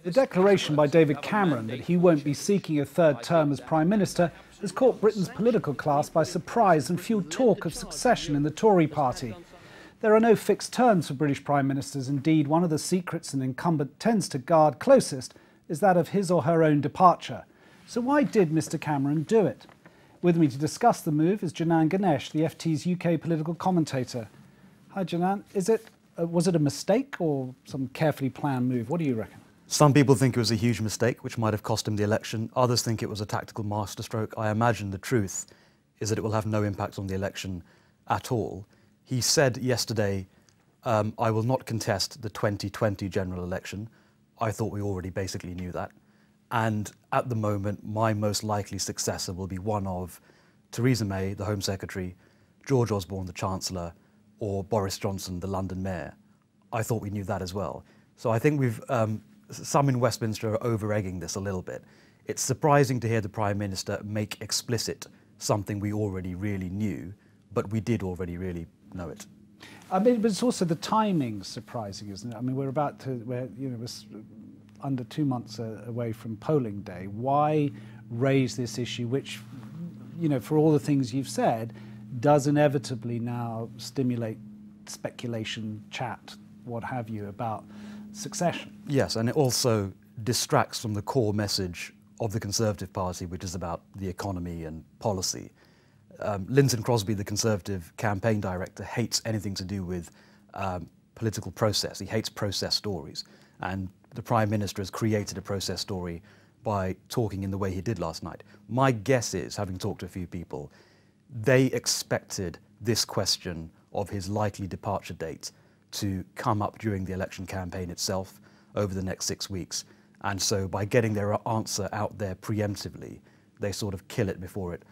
The declaration by David Cameron that he won't be seeking a third term as Prime Minister has caught Britain's political class by surprise and fueled talk of succession in the Tory party. There are no fixed terms for British Prime Ministers. Indeed, one of the secrets an incumbent tends to guard closest is that of his or her own departure. So why did Mr Cameron do it? With me to discuss the move is Janan Ganesh, the FT's UK political commentator. Hi Janan, was it a mistake or some carefully planned move? What do you reckon? Some people think it was a huge mistake, which might have cost him the election. Others think it was a tactical masterstroke. I imagine the truth is that it will have no impact on the election at all. He said yesterday, I will not contest the 2020 general election. I thought we already basically knew that. And at the moment, my most likely successor will be one of Theresa May, the Home Secretary, George Osborne, the Chancellor, or Boris Johnson, the London Mayor. I thought we knew that as well. So I think some in Westminster are over-egging this a little bit. It's surprising to hear the Prime Minister make explicit something we already really knew, but we did already really know it. I mean, but it's also the timing surprising, isn't it? I mean, we're under 2 months away from polling day. Why raise this issue, which, for all the things you've said, does inevitably now stimulate speculation, chat, what have you, about succession? Yes, and it also distracts from the core message of the Conservative Party, which is about the economy and policy. Lynton Crosby, the Conservative campaign director, hates anything to do with political process. He hates process stories. And the Prime Minister has created a process story by talking in the way he did last night. My guess is, having talked to a few people, they expected this question of his likely departure date to come up during the election campaign itself over the next 6 weeks. And so by getting their answer out there preemptively, they sort of kill it before it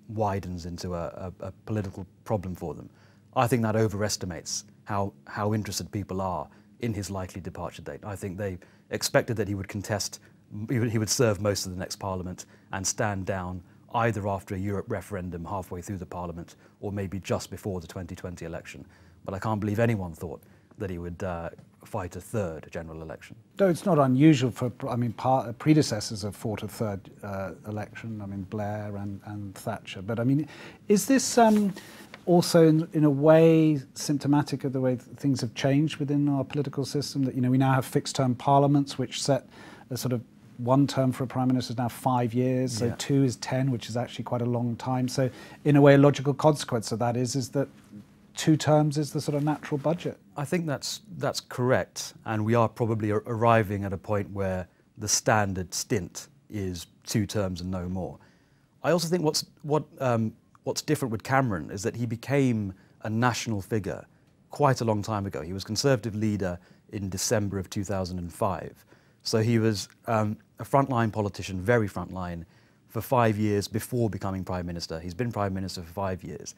widens into a political problem for them. I think that overestimates how interested people are in his likely departure date. I think they expected that he would contest, he would serve most of the next Parliament and stand down either after a Europe referendum halfway through the Parliament or maybe just before the 2020 election. But I can't believe anyone thought that he would fight a third general election. No, it's not unusual for, predecessors have fought a third election, Blair and Thatcher. But is this also in a way symptomatic of the way things have changed within our political system? That, we now have fixed-term parliaments which set a sort of one term for a Prime Minister is now 5 years, so 2 is 10, which is actually quite a long time. So in a way, a logical consequence of that is that 2 terms is the sort of natural budget. I think that's correct, and we are probably arriving at a point where the standard stint is 2 terms and no more. I also think what's different with Cameron is that he became a national figure quite a long time ago. He was Conservative leader in December of 2005. So he was a frontline politician, very frontline, for 5 years before becoming Prime Minister. He's been Prime Minister for 5 years.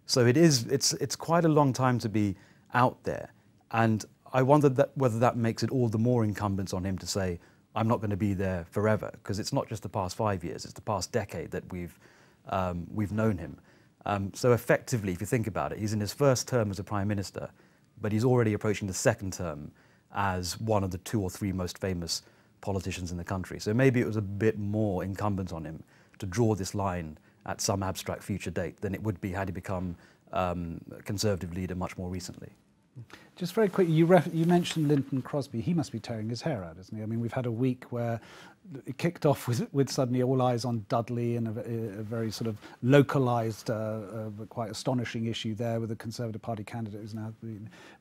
So it's quite a long time to be out there. And I wonder whether that makes it all the more incumbent on him to say, I'm not going to be there forever, because it's not just the past 5 years, it's the past decade that we've known him. So effectively, if you think about it, he's in his first term as a Prime Minister, but he's already approaching the second term as one of the 2 or 3 most famous politicians in the country. So maybe it was a bit more incumbent on him to draw this line at some abstract future date than it would be had he become a Conservative leader much more recently. Just very quickly, you mentioned Lynton Crosby. He must be tearing his hair out, isn't he? We've had a week where it kicked off with suddenly all eyes on Dudley and a very sort of localised, quite astonishing issue there with the Conservative Party candidate who's now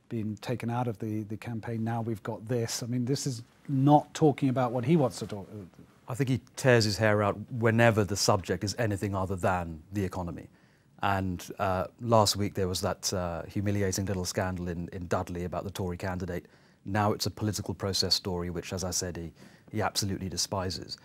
been taken out of the campaign. Now we've got this. This is not talking about what he wants to talk. I think he tears his hair out whenever the subject is anything other than the economy. And last week there was that humiliating little scandal in Dudley about the Tory candidate. Now it's a political process story, which, as I said, he absolutely despises.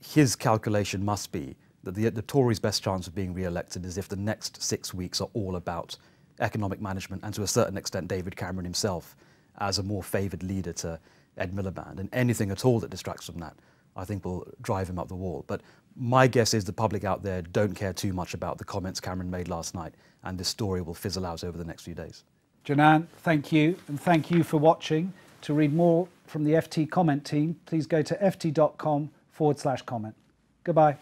His calculation must be that the Tories' best chance of being re-elected is if the next 6 weeks are all about economic management and, to a certain extent, David Cameron himself as a more favoured leader to Ed Miliband. And anything at all that distracts from that, I think, will drive him up the wall. But my guess is the public out there don't care too much about the comments Cameron made last night, and this story will fizzle out over the next few days. Janan, thank you, and thank you for watching. To read more from the FT comment team, please go to ft.com/comment. Goodbye.